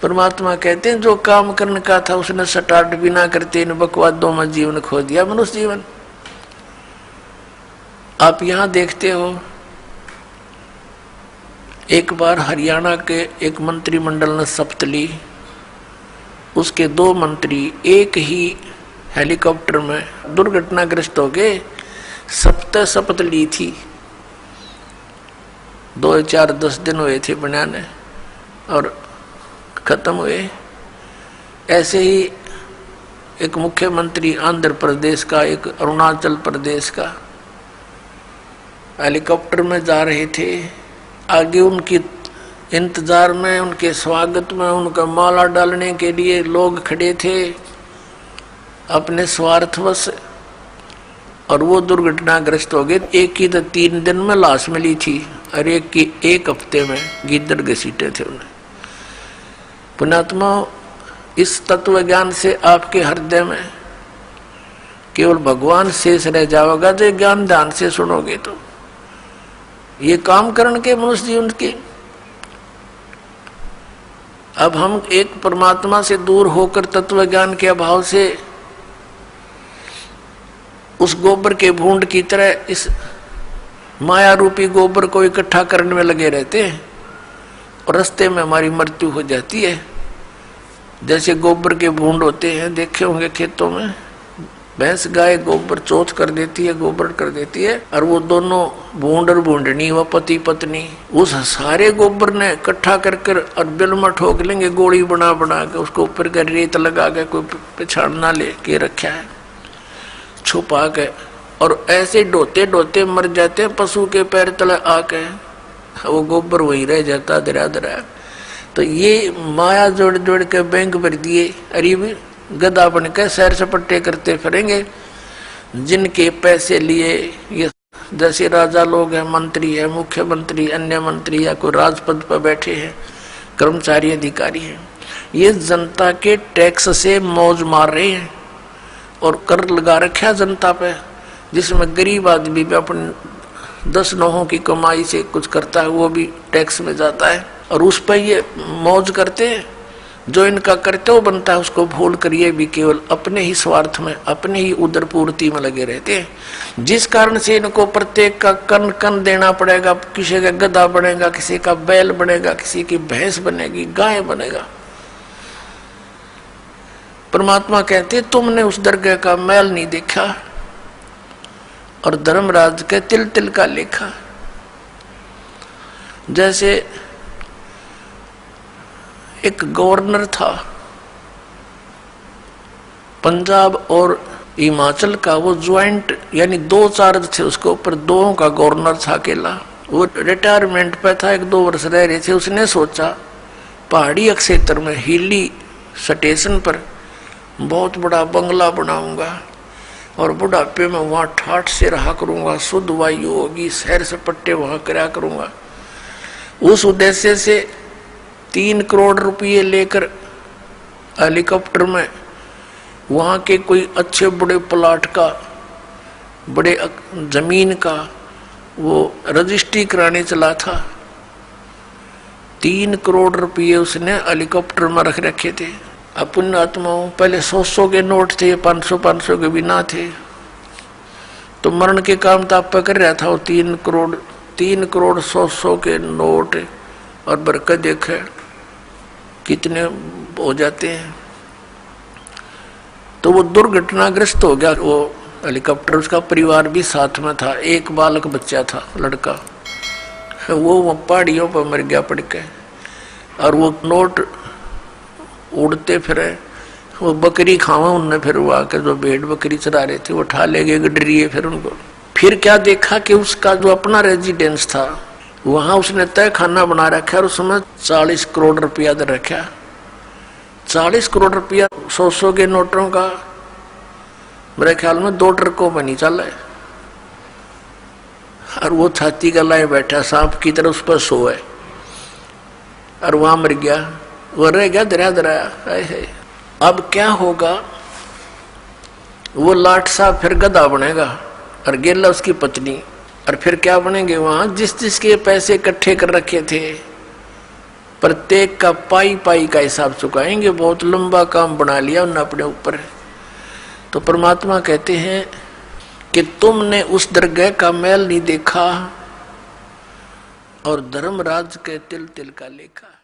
परमात्मा कहते हैं जो काम करने का था उसने स्टार्ट भी ना करते इन बकवादों में जीवन खो दिया, मनुष्य जीवन। आप यहां देखते हो, एक बार हरियाणा के एक मंत्रिमंडल ने शपथ ली, उसके 2 मंत्री एक ही हेलीकॉप्टर में दुर्घटनाग्रस्त हो गए। शपथ ली थी, 2-4-10 दिन हुए थे बनाने और खत्म हुए। ऐसे ही एक मुख्यमंत्री आंध्र प्रदेश का, एक अरुणाचल प्रदेश का हेलीकॉप्टर में जा रहे थे। आगे उनकी इंतजार में, उनके स्वागत में, उनका माला डालने के लिए लोग खड़े थे अपने स्वार्थवश, और वो दुर्घटनाग्रस्त हो गए। एक की तो 3 दिन में लाश मिली थी और एक की 1 हफ्ते में गिद्दड़ घसीटे थे उन्हें। पुण्यात्मा, इस तत्व ज्ञान से आपके हृदय में केवल भगवान शेष रह जाओगा जो ज्ञान ध्यान से सुनोगे। तो ये काम करने के मनुष्य जीवन के, अब हम एक परमात्मा से दूर होकर तत्व ज्ञान के अभाव से उस गोबर के भूंड की तरह इस माया रूपी गोबर को इकट्ठा करने में लगे रहते हैं और रास्ते में हमारी मृत्यु हो जाती है। जैसे गोबर के भूंड होते हैं, देखे होंगे खेतों में, भैंस गाय गोबर चौथ कर देती है, गोबर कर देती है, और वो दोनों भूंड और भूंडनी व पति पत्नी उस सारे गोबर ने इकट्ठा कर और बिल में ठोक लेंगे, गोली बना बना के उसको ऊपर का रेत लगा के कोई पिछाड़ना ले के रखा है छुपा के, और ऐसे ढोते ढोते मर जाते हैं पशु के पैर तले आके, वो गोबर वही रह जाता दरा दरा। तो ये माया जोड़ जोड़ के बैंक भर दिए, अरे भी गधा बन के सैर सपट्टे करते फिरेंगे, जिनके पैसे लिए ये जैसे राजा लोग हैं, मंत्री है, मुख्यमंत्री, अन्य मंत्री या कोई राजपद पर बैठे हैं, कर्मचारी अधिकारी हैं, ये जनता के टैक्स से मौज मार रहे हैं और कर लगा रखा जनता पे, जिसमें गरीब आदमी भी अपने 10 नौहों की कमाई से कुछ करता है, वो भी टैक्स में जाता है और उस पर ये मौज करते हैं। जो इनका कर्तव्य बनता है उसको भूल कर ये भी केवल अपने ही स्वार्थ में, अपने ही उदर पूर्ति में लगे रहते हैं, जिस कारण से इनको प्रत्येक का कन कन देना पड़ेगा। किसी का गधा बनेगा, किसी का बैल बनेगा, किसी की भैंस बनेगी, गाय बनेगा। परमात्मा कहते तुमने उस दरगाह का मैल नहीं देखा और धर्मराज के तिल तिल का लेखा। जैसे एक गवर्नर था पंजाब और हिमाचल का, वो ज्वाइंट यानी 2 चार्ज थे उसके ऊपर, 2 का गवर्नर था अकेला। वो रिटायरमेंट पे था, 1-2 वर्ष रह रहे थे। उसने सोचा पहाड़ी क्षेत्र में हिली स्टेशन पर बहुत बड़ा बंगला बनाऊंगा और बुढ़ापे में वहां ठाठ से रहा करूंगा, शुद्ध वायु होगी, सैर सपट्टे वहां करा करूंगा। उस उद्देश्य से 3 करोड़ रुपये लेकर हेलीकॉप्टर में वहां के कोई अच्छे बड़े प्लाट का, बड़े जमीन का वो रजिस्ट्री कराने चला था। 3 करोड़ रुपये उसने हेलीकॉप्टर में रख रखे थे। अपन आत्माओं पहले 100 के नोट थे, 500 के भी ना थे, तो मरण के काम तो आप कर रहा था। वो 3 करोड़ 100 के नोट और बरकत देखे कितने हो जाते हैं। तो वो दुर्घटनाग्रस्त हो गया वो हेलीकॉप्टर, उसका परिवार भी साथ में था, एक बालक बच्चा था लड़का, वो पहाड़ियों पर मर गया पड़ के। और वो नोट उड़ते फिरे, वो बकरी खावा उनने, फिर वो आकर जो भेड़ बकरी चरा रहे थे वो उठा ले गए गडरिए। फिर उनको फिर क्या देखा कि उसका जो अपना रेजिडेंस था वहां उसने तय खाना बना रखा और उसमें 40 करोड़ रुपया दे रखा। 40 करोड़ रुपया 100 के नोटों का मेरे ख्याल में 2 ट्रकों में नहीं चला है। और वो छाती का लाए बैठा सांप की तरह उस पर सोए और वहां मर गया, वो रह गया दरा दराया। अब क्या होगा, वो लाट साहब फिर गधा बनेगा और गेला उसकी पत्नी। और फिर क्या बनेंगे वहां? जिस जिसके पैसे इकट्ठे कर रखे थे प्रत्येक का पाई पाई का हिसाब चुकाएंगे। बहुत लंबा काम बना लिया उन्होंने अपने ऊपर। तो परमात्मा कहते हैं कि तुमने उस दरगाह का मैल नहीं देखा और धर्मराज के तिल तिल का लेखा।